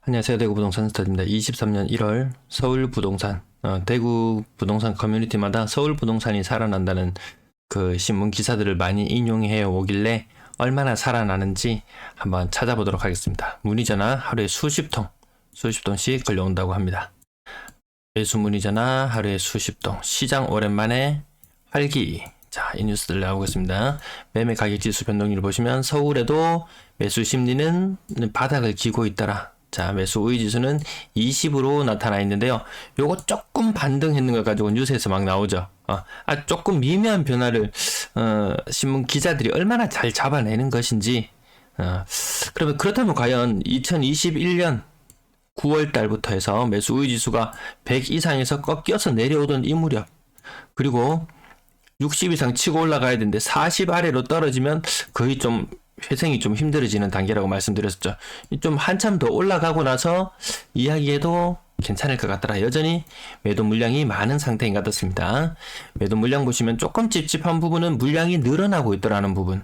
안녕하세요. 대구 부동산 스타디입니다. 23년 1월 서울 부동산, 대구 부동산 커뮤니티마다 서울 부동산이 살아난다는 그 신문 기사들을 많이 인용해 오길래 얼마나 살아나는지 한번 찾아보도록 하겠습니다. 문의 전화 하루에 수십 통씩 걸려온다고 합니다. 매수 문의 전화 하루에 수십 통, 시장 오랜만에 활기. 자, 이 뉴스들 나오고 있습니다. 매매 가격 지수 변동률을 보시면 서울에도 매수 심리는 바닥을 기고 있더라. 자, 매수 우위 지수는 20으로 나타나 있는데요. 요거 조금 반등했는 걸 가지고 뉴스에서 막 나오죠. 조금 미묘한 변화를 신문 기자들이 얼마나 잘 잡아내는 것인지. 그러면 그렇다면 과연 2021년 9월 달부터 해서 매수 우위 지수가 100 이상에서 꺾여서 내려오던 이 무렵, 그리고 60 이상 치고 올라가야 되는데 40 아래로 떨어지면 거의 좀 회생이 좀 힘들어지는 단계라고 말씀드렸었죠. 좀 한참 더 올라가고 나서 이야기해도 괜찮을 것 같더라. 여전히 매도 물량이 많은 상태인 것 같습니다. 매도 물량 보시면 조금 찝찝한 부분은 물량이 늘어나고 있더라는 부분.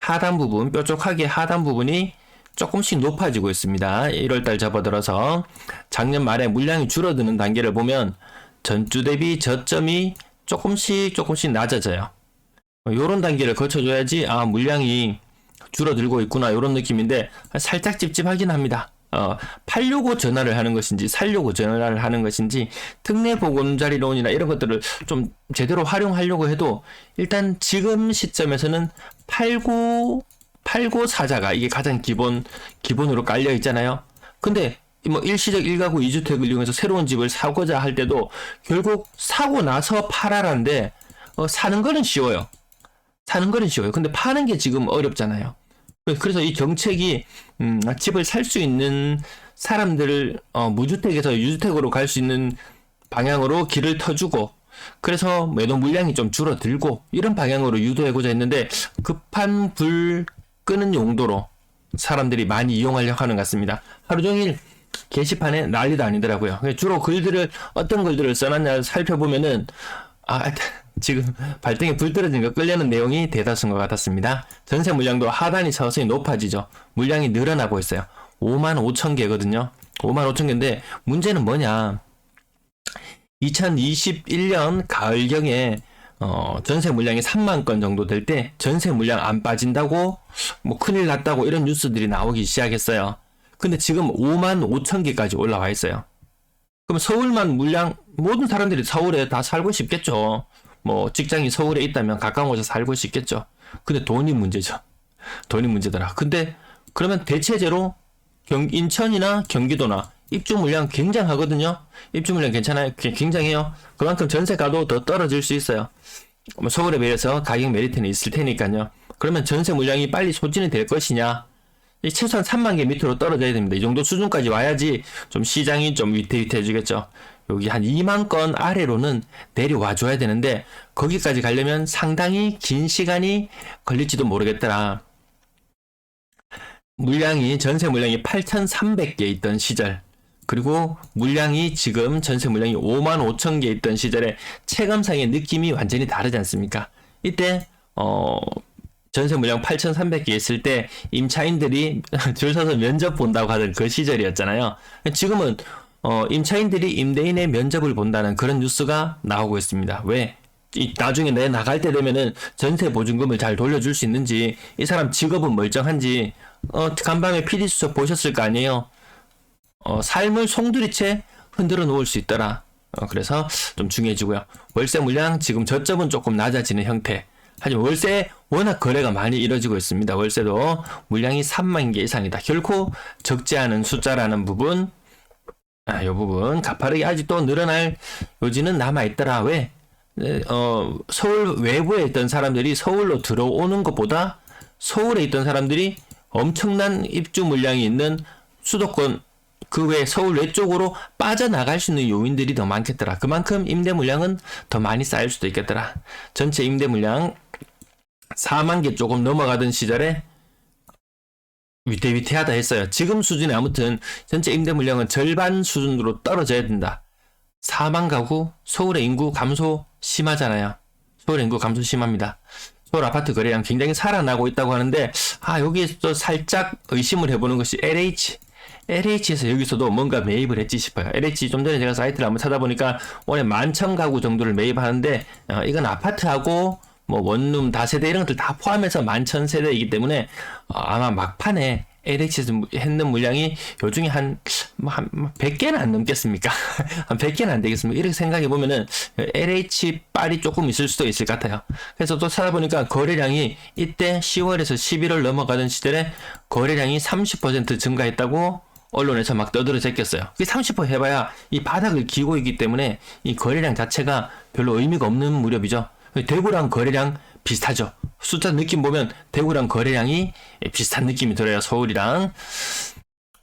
하단 부분, 뾰족하게 하단 부분이 조금씩 높아지고 있습니다. 1월달 접어들어서 작년 말에 물량이 줄어드는 단계를 보면 전주 대비 저점이 조금씩 낮아져요. 요런 단계를 거쳐줘야지 물량이 줄어들고 있구나 요런 느낌인데 살짝 찝찝하긴 합니다. 팔려고 전화를 하는 것인지 살려고 전화를 하는 것인지 특례 보금자리론이나 이런 것들을 좀 제대로 활용하려고 해도 일단 지금 시점에서는 팔고 사자가 이게 가장 기본으로 깔려 있잖아요. 근데 뭐 일시적 1가구 2주택을 이용해서 새로운 집을 사고자 할 때도 결국 사고 나서 팔아라는데 사는 거는 쉬워요. 근데 파는 게 지금 어렵잖아요. 그래서 이 정책이 집을 살 수 있는 사람들을 무주택에서 유주택으로 갈 수 있는 방향으로 길을 터주고, 그래서 매도 물량이 좀 줄어들고 이런 방향으로 유도하고자 했는데 급한 불 끄는 용도로 사람들이 많이 이용하려고 하는 것 같습니다. 하루 종일 게시판에 난리도 아니더라고요. 주로 어떤 글들을 써놨냐 살펴보면은 지금 발등에 불 떨어진 거 끌려는 내용이 대다수인 것 같았습니다. 전세 물량도 하단이 서서히 높아지죠. 물량이 늘어나고 있어요. 55,000개거든요. 55,000개인데 문제는 뭐냐? 2021년 가을경에 전세 물량이 3만 건 정도 될 때 전세 물량 안 빠진다고 뭐 큰일 났다고 이런 뉴스들이 나오기 시작했어요. 근데 지금 55,000개까지 올라와 있어요. 그럼 서울만 물량, 모든 사람들이 서울에 다 살고 싶겠죠. 뭐 직장이 서울에 있다면 가까운 곳에 살고 싶겠죠. 근데 돈이 문제죠. 돈이 문제더라. 근데 그러면 대체제로 인천이나 경기도나 입주 물량 굉장하거든요. 입주 물량 괜찮아요. 굉장해요. 그만큼 전세가도 더 떨어질 수 있어요. 뭐 서울에 비해서 가격 메리트는 있을 테니까요. 그러면 전세 물량이 빨리 소진이 될 것이냐? 최소한 3만 개 밑으로 떨어져야 됩니다. 이 정도 수준까지 와야지 좀 시장이 좀 위태위태해지겠죠. 여기 한 2만 건 아래로는 내려와 줘야 되는데 거기까지 가려면 상당히 긴 시간이 걸릴지도 모르겠더라. 전세 물량이 8,300개 있던 시절, 그리고 지금 전세 물량이 55,000개 있던 시절에 체감상의 느낌이 완전히 다르지 않습니까? 이때 전세 물량 8,300개 있을 때 임차인들이 줄 서서 면접 본다고 하던 그 시절이었잖아요. 지금은 임차인들이 임대인의 면접을 본다는 그런 뉴스가 나오고 있습니다. 왜? 나중에 내 나갈 때 되면은 전세 보증금을 잘 돌려줄 수 있는지, 이 사람 직업은 멀쩡한지, 간밤에 PD수첩 보셨을 거 아니에요? 삶을 송두리째 흔들어 놓을 수 있더라. 그래서 좀 중요해지고요. 월세 물량 지금 저점은 조금 낮아지는 형태. 하지만 월세 워낙 거래가 많이 이루어지고 있습니다. 월세도 물량이 3만 개 이상이다. 결코 적지 않은 숫자라는 부분, 이 부분 가파르게 아직도 늘어날 요지는 남아있더라. 왜? 서울 외부에 있던 사람들이 서울로 들어오는 것보다 서울에 있던 사람들이 엄청난 입주 물량이 있는 수도권 그 외 서울 외쪽으로 빠져나갈 수 있는 요인들이 더 많겠더라. 그만큼 임대 물량은 더 많이 쌓일 수도 있겠더라. 전체 임대 물량 4만 개 조금 넘어가던 시절에 위태위태하다 했어요. 지금 수준에 아무튼 전체 임대 물량은 절반 수준으로 떨어져야 된다. 4만 가구, 서울의 인구 감소 심하잖아요. 서울의 인구 감소 심합니다. 서울 아파트 거래량 굉장히 살아나고 있다고 하는데 여기에서 또 살짝 의심을 해보는 것이 LH LH에서 여기서도 뭔가 매입을 했지 싶어요. LH 좀 전에 제가 사이트를 한번 찾아보니까 올해 11,000가구 정도를 매입하는데 이건 아파트하고 뭐 원룸 다세대 이런 것들 다 포함해서 11,000세대이기 때문에 아마 막판에 LH에서 했는 물량이 요중에 한 100개는 안 넘겠습니까? 한 100개는 안 되겠습니까? 이렇게 생각해 보면은 LH 빨이 조금 있을 수도 있을 것 같아요. 그래서 또 찾아보니까 거래량이 이때 10월에서 11월 넘어가던 시절에 거래량이 30% 증가했다고 언론에서 막 떠들어 제꼈어요. 그게 30% 해봐야 이 바닥을 기고 있기 때문에 이 거래량 자체가 별로 의미가 없는 무렵이죠. 대구랑 거래량 비슷하죠. 숫자 느낌 보면 대구랑 거래량이 비슷한 느낌이 들어요. 서울이랑.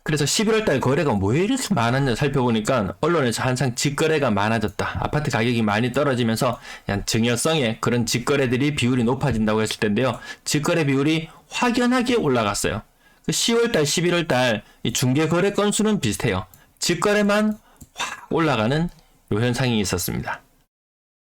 그래서 11월달 거래가 왜 이렇게 많았냐 살펴보니까 언론에서 항상 직거래가 많아졌다. 아파트 가격이 많이 떨어지면서 그냥 증여성의 그런 직거래들이 비율이 높아진다고 했을 텐데요. 직거래 비율이 확연하게 올라갔어요. 10월달, 11월달 이 중개 거래 건수는 비슷해요. 직거래만 확 올라가는 요 현상이 있었습니다.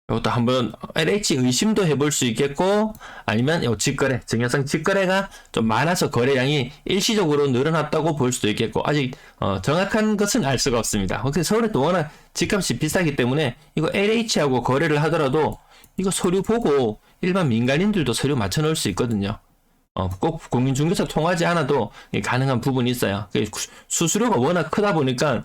이것도 한번 LH 의심도 해볼 수 있겠고 아니면 이 직거래, 증여성 직거래가 좀 많아서 거래량이 일시적으로 늘어났다고 볼 수도 있겠고 아직 정확한 것은 알 수가 없습니다. 근데 서울에 또 워낙 집값이 비싸기 때문에 이거 LH하고 거래를 하더라도 이거 서류 보고 일반 민간인들도 서류 맞춰 놓을 수 있거든요. 꼭 공인중개사 통하지 않아도 가능한 부분이 있어요. 수수료가 워낙 크다 보니까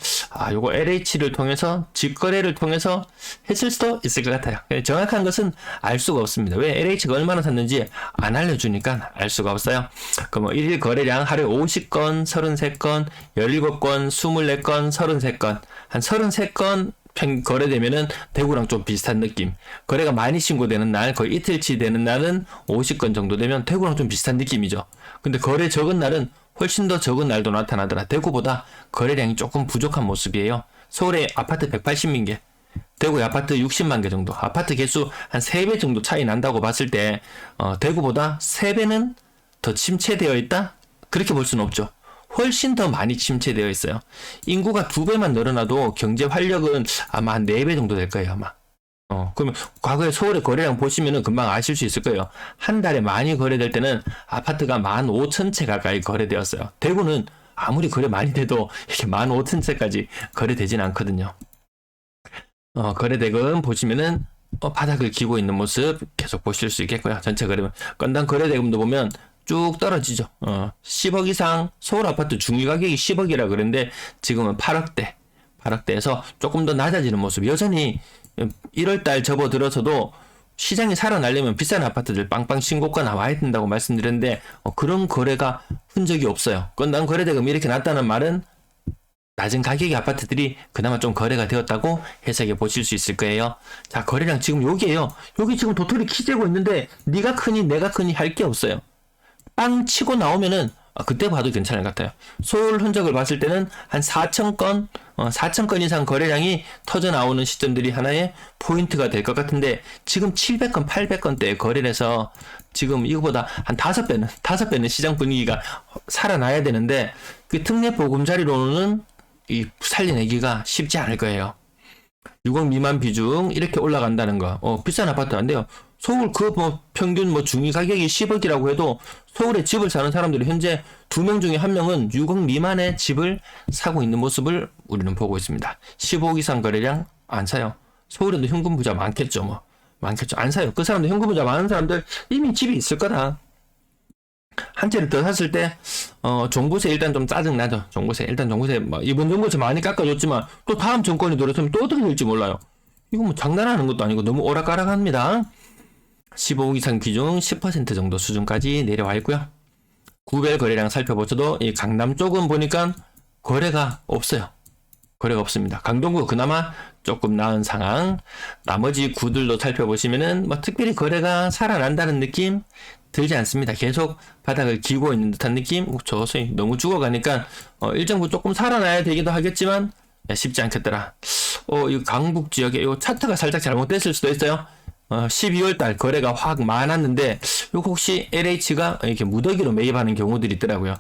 요거 LH를 통해서 직거래를 통해서 했을 수도 있을 것 같아요. 정확한 것은 알 수가 없습니다. 왜 LH가 얼마나 샀는지 안 알려주니까 알 수가 없어요. 그럼 일일 거래량 하루에 50건, 33건, 17건, 24건, 33건 한 33건 거래되면은 대구랑 좀 비슷한 느낌. 거래가 많이 신고되는 날, 거의 이틀치 되는 날은 50건 정도 되면 대구랑 좀 비슷한 느낌이죠. 근데 거래 적은 날은 훨씬 더 적은 날도 나타나더라. 대구보다 거래량이 조금 부족한 모습이에요. 서울에 아파트 180만 개, 대구의 아파트 60만 개 정도. 아파트 개수 한 3배 정도 차이 난다고 봤을 때 대구보다 3배는 더 침체되어 있다? 그렇게 볼 수는 없죠. 훨씬 더 많이 침체되어 있어요. 인구가 2배만 늘어나도 경제 활력은 아마 한 4배 정도 될 거예요, 아마. 그러면 과거에 서울의 거래량 보시면은 금방 아실 수 있을 거예요. 한 달에 많이 거래될 때는 아파트가 15,000채 가까이 거래되었어요. 대구는 아무리 거래 많이 돼도 이렇게 15,000채까지 거래되진 않거든요. 거래대금 보시면은 바닥을 기고 있는 모습 계속 보실 수 있겠고요. 전체 거래면 건당 거래대금도 보면 쭉 떨어지죠. 10억 이상 서울 아파트 중위 가격이 10억이라 그랬는데 지금은 8억대에서 조금 더 낮아지는 모습. 여전히 1월달 접어들어서도 시장이 살아나려면 비싼 아파트들 빵빵 신고가 나와야 된다고 말씀드렸는데 그런 거래가 흔적이 없어요. 건당 거래대금이 이렇게 낮다는 말은 낮은 가격의 아파트들이 그나마 좀 거래가 되었다고 해석해 보실 수 있을 거예요. 자, 거래량 지금 여기에요. 여기 지금 도토리 키재고 있는데 네가 크니 내가 크니 할 게 없어요. 빵 치고 나오면은 그때 봐도 괜찮을 것 같아요. 서울 흔적을 봤을 때는 한 4,000건, 4,000건 이상 거래량이 터져 나오는 시점들이 하나의 포인트가 될 것 같은데 지금 700건, 800건대에 거래를 해서 지금 이거보다 한 5배는 시장 분위기가 살아나야 되는데 그 특례 보금자리로는 이 살려내기가 쉽지 않을 거예요. 6억 미만 비중 이렇게 올라간다는 거. 비싼 아파트 안 돼요. 서울 평균 중위 가격이 10억이라고 해도 서울에 집을 사는 사람들이 현재 2명 중에 1명은 6억 미만의 집을 사고 있는 모습을 우리는 보고 있습니다. 15억 이상 거래량 안 사요. 서울에도 현금 부자 많겠죠, 많겠죠. 안 사요. 그 사람들 현금 부자 많은 사람들 이미 집이 있을 거다. 한 채를 더 샀을 때 종부세 일단 좀 짜증나죠. 종부세 이번 정부에서 많이 깎아줬지만 또 다음 정권이 들어서면 또 어떻게 될지 몰라요. 이거 장난하는 것도 아니고 너무 오락가락합니다. 15억 이상 비중 10% 정도 수준까지 내려와 있고요. 구별 거래량 살펴보셔도 이 강남 쪽은 보니까 거래가 없어요. 거래가 없습니다. 강동구 그나마 조금 나은 상황. 나머지 구들도 살펴보시면은 특별히 거래가 살아난다는 느낌 들지 않습니다. 계속 바닥을 기고 있는 듯한 느낌. 저소위 너무 죽어가니까 일정 부 조금 살아나야 되기도 하겠지만 쉽지 않겠더라. 이 강북 지역에 이 차트가 살짝 잘못됐을 수도 있어요. 12월달 거래가 확 많았는데 이거 혹시 LH가 이렇게 무더기로 매입하는 경우들이 있더라고요.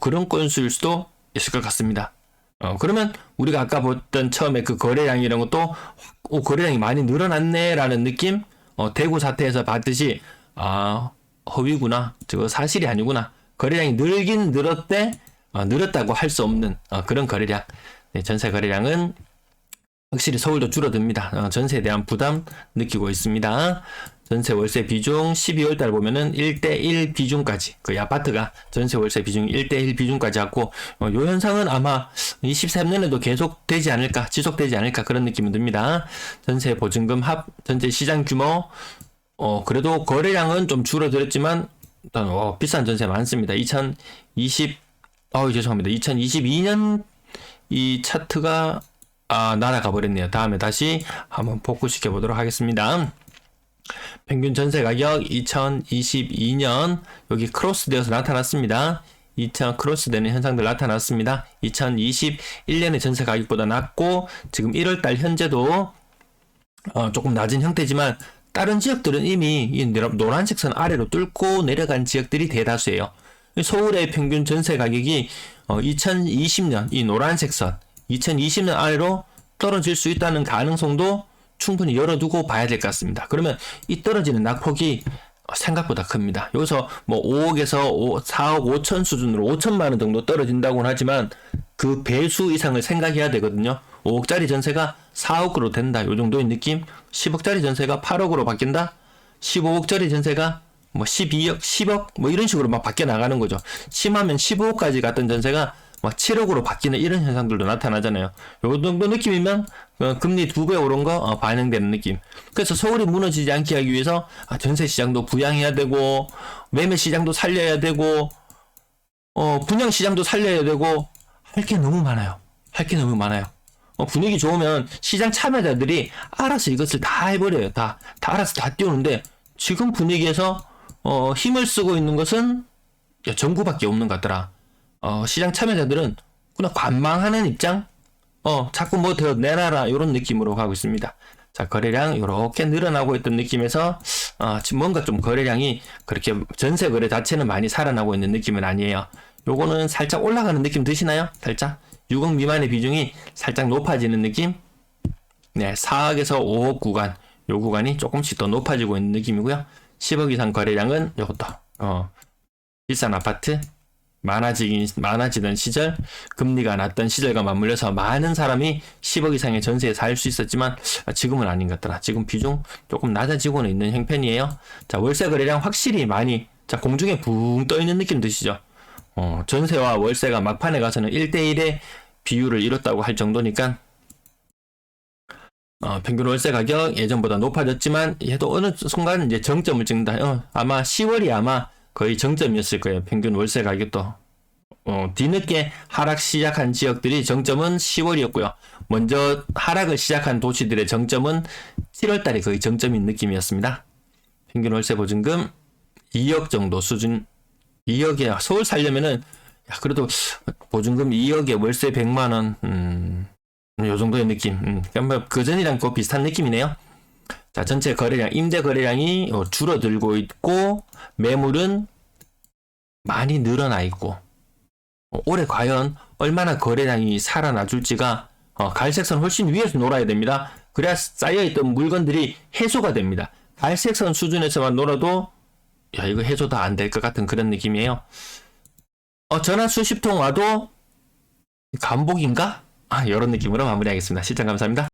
그런 건수일 수도 있을 것 같습니다. 그러면 우리가 아까 봤던 처음에 그 거래량 이런 것도 거래량이 많이 늘어났네 라는 느낌. 대구 사태에서 봤듯이 허위구나, 저거 사실이 아니구나, 거래량이 늘긴 늘었대 늘었다고 할 수 없는 그런 거래량. 네, 전세 거래량은 확실히 서울도 줄어듭니다. 전세에 대한 부담 느끼고 있습니다. 전세 월세 비중 12월 달 보면은 1대1 비중까지, 거의 아파트가 전세 월세 비중 1대1 비중까지 왔고, 요 현상은 아마 23년에도 계속 되지 않을까, 지속되지 않을까, 그런 느낌이 듭니다. 전세 보증금 합, 전체 시장 규모, 그래도 거래량은 좀 줄어들었지만, 일단, 비싼 전세 많습니다. 죄송합니다. 2022년 이 차트가, 날아가 버렸네요. 다음에 다시 한번 복구시켜 보도록 하겠습니다. 평균 전세 가격 2022년 여기 크로스되어서 나타났습니다. 크로스되는 현상들 나타났습니다. 2021년의 전세 가격보다 낮고 지금 1월달 현재도 조금 낮은 형태지만 다른 지역들은 이미 이 노란색 선 아래로 뚫고 내려간 지역들이 대다수예요. 서울의 평균 전세 가격이 2020년 이 노란색 선 2020년 아래로 떨어질 수 있다는 가능성도 충분히 열어두고 봐야 될 것 같습니다. 그러면 이 떨어지는 낙폭이 생각보다 큽니다. 여기서 뭐 5억에서 4억 5천 수준으로 5천만 원 정도 떨어진다고는 하지만 그 배수 이상을 생각해야 되거든요. 5억짜리 전세가 4억으로 된다. 요 정도의 느낌. 10억짜리 전세가 8억으로 바뀐다. 15억짜리 전세가 뭐 12억, 10억 뭐 이런 식으로 막 바뀌어 나가는 거죠. 심하면 15억까지 갔던 전세가 막 7억으로 바뀌는 이런 현상들도 나타나잖아요. 요 정도 느낌이면 금리 2배 오른 거 반영되는 느낌. 그래서 서울이 무너지지 않게 하기 위해서 전세 시장도 부양해야 되고 매매 시장도 살려야 되고 분양 시장도 살려야 되고 할 게 너무 많아요. 할 게 너무 많아요. 분위기 좋으면 시장 참여자들이 알아서 이것을 다 해버려요. 다 알아서 다 띄우는데 지금 분위기에서 힘을 쓰고 있는 것은 정부밖에 없는 것 같더라. 시장 참여자들은 그냥 관망하는 입장? 자꾸 뭐 더 내놔라, 요런 느낌으로 가고 있습니다. 자, 거래량, 요렇게 늘어나고 있던 느낌에서, 지금 뭔가 좀 거래량이 그렇게 전세 거래 자체는 많이 살아나고 있는 느낌은 아니에요. 요거는 살짝 올라가는 느낌 드시나요? 살짝? 6억 미만의 비중이 살짝 높아지는 느낌? 네, 4억에서 5억 구간, 요 구간이 조금씩 더 높아지고 있는 느낌이고요. 10억 이상 거래량은 요것도, 비싼 아파트, 많아지던 시절, 금리가 낮던 시절과 맞물려서 많은 사람이 10억 이상의 전세에 살 수 있었지만 지금은 아닌 것 같더라. 지금 비중 조금 낮아지고는 있는 형편이에요. 자, 월세 거래량 확실히 많이, 자, 공중에 붕 떠 있는 느낌 드시죠? 전세와 월세가 막판에 가서는 1대1의 비율을 이뤘다고 할 정도니까 평균 월세 가격 예전보다 높아졌지만 얘도 어느 순간 이제 정점을 찍는다. 아마 10월이 아마 거의 정점이었을 거예요. 평균 월세 가격도. 뒤늦게 하락 시작한 지역들이 정점은 10월이었고요. 먼저 하락을 시작한 도시들의 정점은 7월달이 거의 정점인 느낌이었습니다. 평균 월세 보증금 2억 정도 수준. 2억에 서울 살려면은 그래도 보증금 2억에 월세 100만원 요 정도의 느낌. 그러니까 그전이랑 그 비슷한 느낌이네요. 자, 전체 거래량, 임대 거래량이 줄어들고 있고 매물은 많이 늘어나 있고 올해 과연 얼마나 거래량이 살아나줄지가 갈색선 훨씬 위에서 놀아야 됩니다. 그래야 쌓여있던 물건들이 해소가 됩니다. 갈색선 수준에서만 놀아도 이거 해소 다 안 될 것 같은 그런 느낌이에요. 전화 수십 통 와도 감복인가? 이런 느낌으로 마무리하겠습니다. 시청 감사합니다.